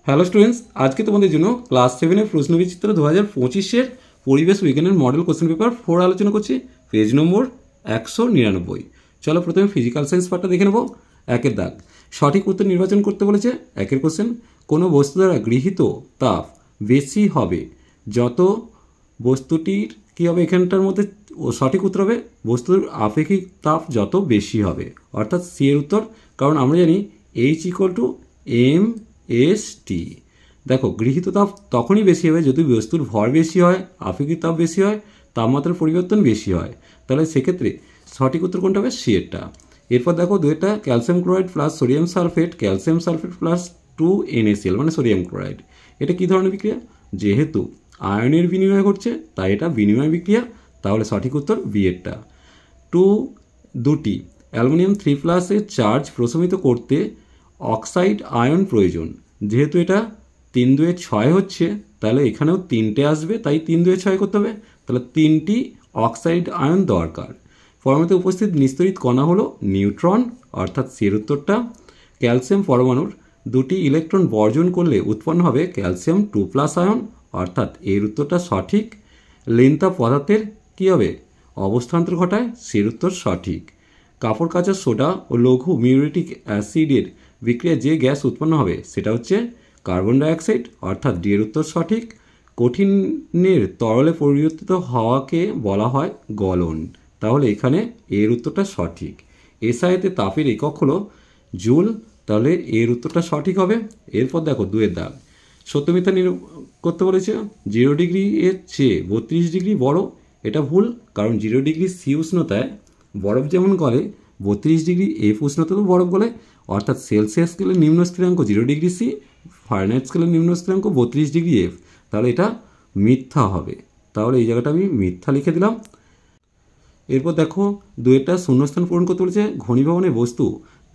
Hello students, আজকে তোমাদের জন্য ক্লাস 7-এর প্রশ্নবিচিত্র 2025-এর পরিবেশ বিজ্ঞানের মডেল কোশ্চেন পেপার 4 আলোচনা করছি, পেজ নম্বর 199। চলো প্রথমে ফিজিক্যাল সায়েন্স পার্টটা দেখে নেব। একের দাগ, সঠিক উত্তর নির্বাচন করতে বলেছে। একের কোশ্চেন, কোনো বস্তু দ্বারা গৃহীত তাপ বেশি হবে যত বস্তুটির কী হবে, এখানটার মধ্যে সঠিক উত্তর হবে বস্তুর আপেক্ষিক তাপ যত বেশি হবে, অর্থাৎ সি এর উত্তর। কারণ আমরা জানি H=m(s)T। দেখো, গৃহীত তাপ তখনই বেশি হবে যদি বস্তুর ভর বেশি হয়, আপেক্ষিক তাপ বেশি হয়, তাপমাত্রার পরিবর্তন বেশি হয়। তাহলে সেক্ষেত্রে সঠিক উত্তর কোনটা হবে? সি এরটা। এরপর দেখো দুইটা, calcium chloride plus sodium sulphate, calcium sulphate plus 2NaCl মানে সোডিয়াম ক্লোরাইড। এটা কী ধরনের বিক্রিয়া? যেহেতু আয়নের বিনিময় ঘটছে তাই এটা বিনিময় বিক্রিয়া, তাহলে সঠিক উত্তর বি এরটা। দুটি অ্যালুমিনিয়াম 3+ এর চার্জ প্রশমিত করতে অক্সাইড আয়ন প্রয়োজন। যেহেতু এটা 3×2=6 হচ্ছে, তাহলে এখানেও 3টে আসবে, তাই 3×2=6 করতে হবে। তাহলে 3টি অক্সাইড আয়ন দরকার। পরমাণুতে উপস্থিত নিস্তরিত কণা হলো নিউট্রন, অর্থাৎ সি এর উত্তরটা। ক্যালসিয়াম পরমাণুর 2টি ইলেকট্রন বর্জন করলে উৎপন্ন হবে ক্যালসিয়াম 2+ আয়ন, অর্থাৎ এর উত্তরটা সঠিক। লেন্থা পদার্থের কী হবে? অবস্থান্তর ঘটায়, সি এর উত্তর সঠিক। কাপড় কাচার সোডা ও লঘু মিউরেটিক অ্যাসিডের বিক্রিয়ায় যে গ্যাস উৎপন্ন হবে সেটা হচ্ছে কার্বন ডাইঅক্সাইড, অর্থাৎ ডি এর উত্তর সঠিক। কঠিনের তরলে পরিবর্তিত হওয়াকে বলা হয় গলন, তাহলে এখানে এর উত্তরটা সঠিক। এসআইতে তাপের একক হলো জুল, তাহলে এর উত্তরটা সঠিক হবে। এরপর দেখো দুয়ের দাগ, সত্য মিথ্যা করতে বলেছে। 0 ডিগ্রি এর চেয়ে 32 ডিগ্রি বড়, এটা ভুল। কারণ 0 ডিগ্রি সি উষ্ণতায় বরফ যেমন গলে, 32 ডিগ্রি এফ উষ্ণতাতেও বরফ গলে, অর্থাৎ সেলসিয়াস স্কেলের নিম্ন স্থিরাঙ্ক 0 ডিগ্রি সি, ফারেনহাইট স্কেলের নিম্ন স্থিরাঙ্ক 32 ডিগ্রি এফ, তাহলে এটা মিথ্যা হবে। তাহলে এই জায়গাটা আমি মিথ্যা লিখে দিলাম। এরপর দেখো দুয়েরটা শূন্যস্থান পূরণ করতে বলেছে। ঘনীভবনে বস্তু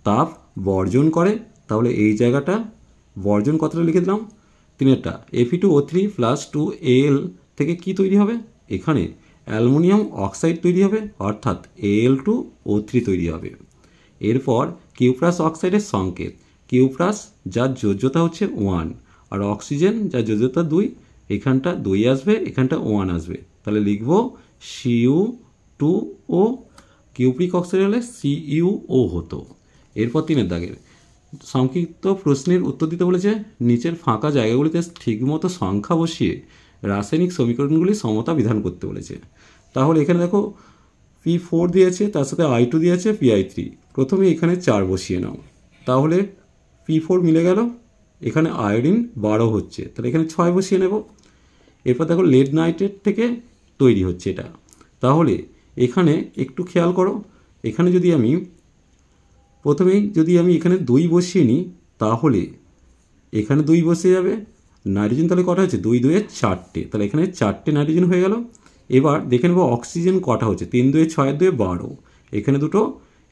তাপ বর্জন করে, তাহলে এই জায়গাটা বর্জন কথাটা লিখে দিলাম। তিনেরটা Fe2O3 + 2Al থেকে কি তৈরি হবে? এখানে অ্যালুমিনিয়াম অক্সাইড তৈরি হবে, অর্থাৎ Al2O3 তৈরি হবে। এরপর কিউপ্রাস অক্সাইডের সংকেত, কিউপ্রাস যার যোজ্যতা হচ্ছে 1 আর অক্সিজেন যার যোজ্যতা 2, এখানটা 2 আসবে, এখানটা 1 আসবে, তাহলে লিখব Cu2O। কিউপ্রিক অক্সাইড হলে CuO হতো। এরপর তিনের দাগের সংক্ষিপ্ত প্রশ্নের উত্তর দিতে বলেছে। নিচের ফাঁকা জায়গাগুলিতে ঠিকমতো সংখ্যা বসিয়ে রাসায়নিক সমীকরণগুলি সমতা বিধান করতে বলেছে। তাহলে এখানে দেখো P4 দিয়েছে, তার সাথে I2 দিয়েছে Pi3। প্রথমে এখানে 4 বসিয়ে নাও, তাহলে P4 মিলে গেল। এখানে আয়োডিন 12 হচ্ছে, তাহলে এখানে 6 বসিয়ে নেব। এরপর দেখো লেড নাইট্রেট থেকে তৈরি হচ্ছে এটা, তাহলে এখানে একটু খেয়াল করো। এখানে যদি আমি এখানে 2 বসিয়ে নিই, তাহলে এখানে 2 বসে যাবে। নাইট্রোজেন তাহলে কটা হচ্ছে? 2×2=4টে, তাহলে এখানে 4টে নাইট্রোজেন হয়ে গেল। এবার দেখে নেব অক্সিজেন কটা হচ্ছে। 3×2=6=12, এখানে 2টো,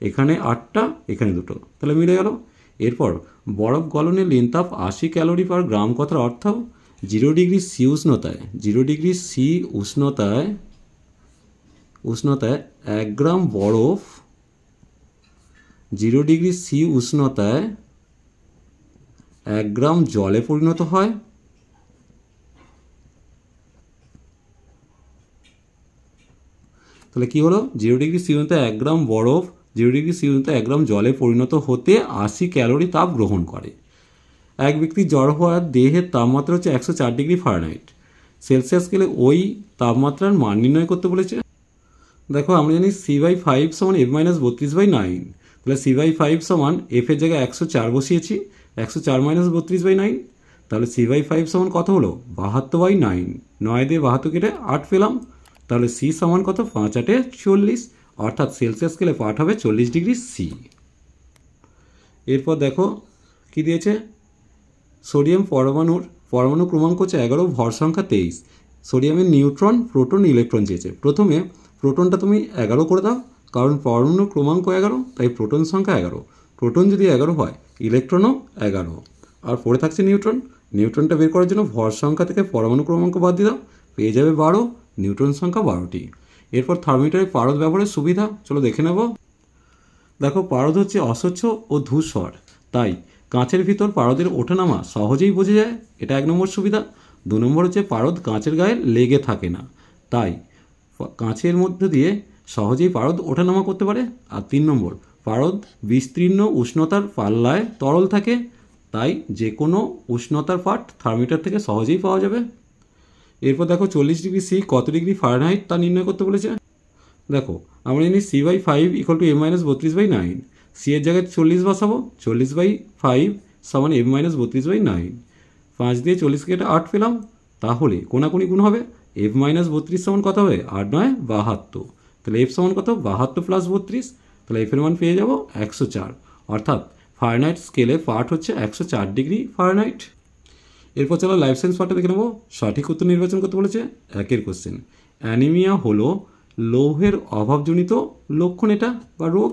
এখানে 8টা, এখানে 2টো, তাহলে মিলে গেল। এরপর বরফ গলনের লিনতাপ 80 ক্যালোরি পার গ্রাম কথার অর্থ 0 ডিগ্রি সি উষ্ণতায় 1 গ্রাম বরফ 0 ডিগ্রি সি উষ্ণতায় 1 গ্রাম জলে পরিণত হয়। তাহলে কি হলো? 0 ডিগ্রি সি উষ্ণতায় 1 গ্রাম বরফ 0 ডিগ্রি সি উষ্ণতায় 1 গ্রাম জলে পরিণত হতে 80 ক্যালোরি তাপ গ্রহণ করে। এক ব্যক্তির জ্বর হওয়ার দেহের তাপমাত্রা হচ্ছে 104 ডিগ্রি ফারেনহাইট। সেলসিয়াস স্কেলে ওই তাপমাত্রার মান নির্ণয় করতে বলেছে। দেখো আমরা জানি C/5 = F-32/9, তাহলে C/5 F এর জায়গায় 104 বসিয়েছি, 104 - 32/9, তাহলে C/5 কত হলো? 72/9। 9 দিয়ে 72 কেটে 8 পেলাম, তাহলে C কত? 5×8 = 40, অর্থাৎ সেলসিয়াস স্কেলে পাঠ হবে 40 ডিগ্রি সি। এরপর দেখো কি দিয়েছে। সোডিয়াম পরমাণু ক্রমাঙ্ক হচ্ছে 11, ভর সংখ্যা 23। সোডিয়ামের নিউট্রন, প্রোটন, ইলেকট্রন চেয়েছে। প্রথমে প্রোটনটা তুমি 11 করে দাও, কারণ পরমাণু ক্রমাঙ্ক 11, তাই প্রোটন সংখ্যা 11। প্রোটন যদি 11 হয়, ইলেকট্রনও 11। আর পড়ে থাকছে নিউট্রন। নিউট্রনটা বের করার জন্য ভর সংখ্যা থেকে পরমাণু ক্রমাঙ্ক বাদ দিয়ে দাও, পেয়ে যাবে 12, নিউট্রন সংখ্যা 12টি। এরপর থার্মোমিটারের পারদ ব্যবহারের সুবিধা চলো দেখে নেব। দেখো, পারদ হচ্ছে অস্বচ্ছ ও ধূসর, তাই কাঁচের ভিতর পারদের ওঠানামা সহজেই বোঝা যায়, এটা 1 নম্বর সুবিধা। 2 নম্বর হচ্ছে পারদ কাঁচের গায়ে লেগে থাকে না, তাই কাঁচের মধ্যে দিয়ে সহজেই পারদ ওঠানামা করতে পারে। আর 3 নম্বর, পারদ বিস্তীর্ণ উষ্ণতার পাল্লায় তরল থাকে, তাই যে কোনো উষ্ণতার পাঠ থার্মোমিটার থেকে সহজেই পাওয়া যাবে। এরপর দেখো 40 ডিগ্রি সি কত ডিগ্রি ফারেনহাইট তা নির্ণয় করতে বলেছে। দেখো আমরা জানি C/5 = m-32/9, সি এর জায়গায় 40 বসাবো, 40/5 = m-32/9। 5 দিয়ে 40 কেটে 8 পেলাম, তাহলে কোনাকুনি গুণ হবে, f-32 সমান কত হবে, 8 9 72, তাহলে f সমান কত, 72 + 32, তাহলে f এর মান পেয়ে যাব 104, অর্থাৎ ফারেনহাইট স্কেলে পাঠ হচ্ছে 104 ডিগ্রি ফারেনহাইট। এরপর চলো লাইফ সায়েন্স পার্টটা দেখে নেবো। সঠিক উত্তর নির্বাচন করতে বলেছে। 1 কোশ্চেন, অ্যানিমিয়া হলো লৌহের অভাবজনিত লক্ষণ এটা বা রোগ।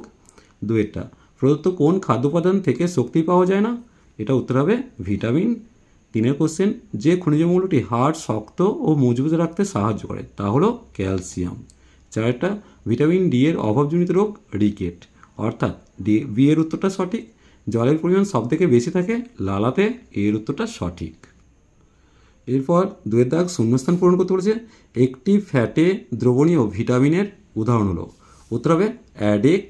2 প্রদত্ত কোন খাদ্য উপাদান থেকে শক্তি পাওয়া যায় না, এটা উত্তর হবে ভিটামিন। 3 কোশ্চেন, যে খনিজ মৌলটি হাড় শক্ত ও মজবুত রাখতে সাহায্য করে তা হলো ক্যালসিয়াম। 4 ভিটামিন ডি এর অভাবজনিত রোগ রিকেট, অর্থাৎ বি এর উত্তরটা সঠিক। জলের পরিমাণ সব থেকে বেশি থাকে লালাতে, এর উত্তরটা সঠিক। এরপর 2 শূন্যস্থান পূরণ করতে বলেছে। একটি ফ্যাটে দ্রবণীয় ভিটামিনের উদাহরণ হলো, উত্তর হবে অ্যাডেক,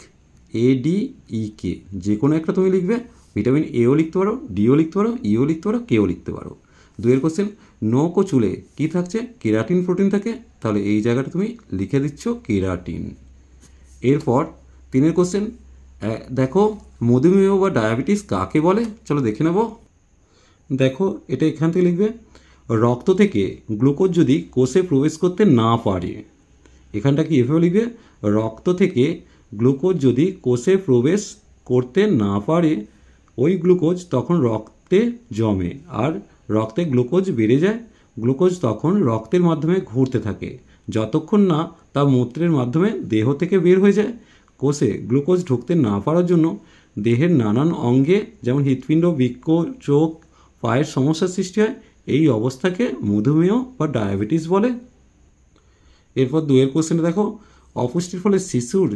ADEK, যে কোনো একটা তুমি লিখবে। ভিটামিন এও লিখতে পারো, ডিও লিখতে পারো, ইও লিখতে পারো, কেও লিখতে পারো। 2 কোশ্চেন, নখ ও চুলে কী থাকছে, কেরাটিন প্রোটিন থাকে, তাহলে এই জায়গাটা তুমি লিখে দিচ্ছ কেরাটিন। এরপর 3 কোশ্চেন, দেখো মধুমেহ বা ডায়াবেটিস কাকে বলে, চলো দেখে নেব। দেখো এটা এখান থেকে লিখবে, রক্ত থেকে গ্লুকোজ যদি কোষে প্রবেশ করতে না পারে, এখানটা কি এভাবে লিখবে, রক্ত থেকে গ্লুকোজ যদি কোষে প্রবেশ করতে না পারে, ওই গ্লুকোজ তখন রক্তে জমে আর রক্তে গ্লুকোজ বেড়ে যায়। গ্লুকোজ তখন রক্তের মাধ্যমে ঘুরতে থাকে যতক্ষণ না তা মূত্রের মাধ্যমে দেহ থেকে বের হয়ে যায়। কোষে গ্লুকোজ ঢুকতে না পারার জন্য দেহের নানান অঙ্গে যেমন হৃৎপিণ্ড, বৃক্ক, চোখ, পায়ের সমস্যার সৃষ্টি হয়। এই অবস্থাকে মধুমেহ বা ডায়াবেটিস বলে। এরপর 2 কোশ্চেনে দেখো, অপুষ্টির ফলে শিশুর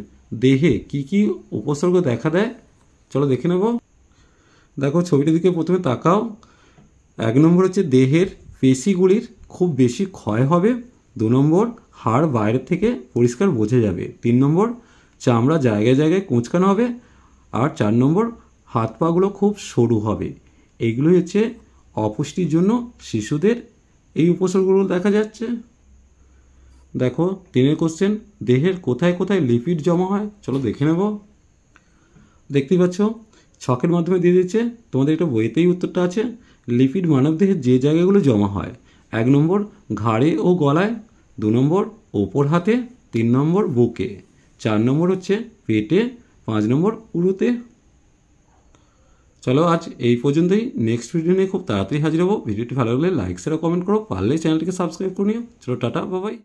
দেহে কি কি উপসর্গ দেখা দেয়, চলো দেখে নেব। দেখো ছবিটির দিকে প্রথমে তাকাও। 1 নম্বর হচ্ছে দেহের পেশিগুলির খুব বেশি ক্ষয় হবে। 2 নম্বর, হাড় বাইরে থেকে পরিষ্কার বোঝা যাবে। 3 নম্বর, চামড়া জায়গায় জায়গায় কুঁচকানো হবে। আর 4 নম্বর, হাত পাগুলো খুব সরু হবে। এইগুলোই হচ্ছে অপুষ্টির জন্য শিশুদের এই উপসর্গগুলো দেখা যাচ্ছে। দেখো 3 কোশ্চেন, দেহের কোথায় কোথায় লিপিড জমা হয়, চলো দেখে নেব। দেখতেই পাচ্ছ ছকের মাধ্যমে দিয়ে দিচ্ছে, তোমাদের এটা বইতেই উত্তরটা আছে। লিপিড মানবদেহের যে জায়গাগুলো জমা হয়, 1 নম্বর ঘাড়ে ও গলায়, 2 নম্বর ওপর হাতে, 3 নম্বর বুকে, 4 নম্বর হচ্ছে পেটে, 5 নম্বর উরুতে। চলো আজ এই পর্যন্তই। নেক্সট ভিডিও নিয়ে খুব তাড়াতাড়ি হাজির হবো। ভিডিওটি ভালো লাগলে লাইক শেয়ার কমেন্ট করো, পারলে চ্যানেলটিকে সাবস্ক্রাইব করে নিও। চলো টাটা, বাই বাই।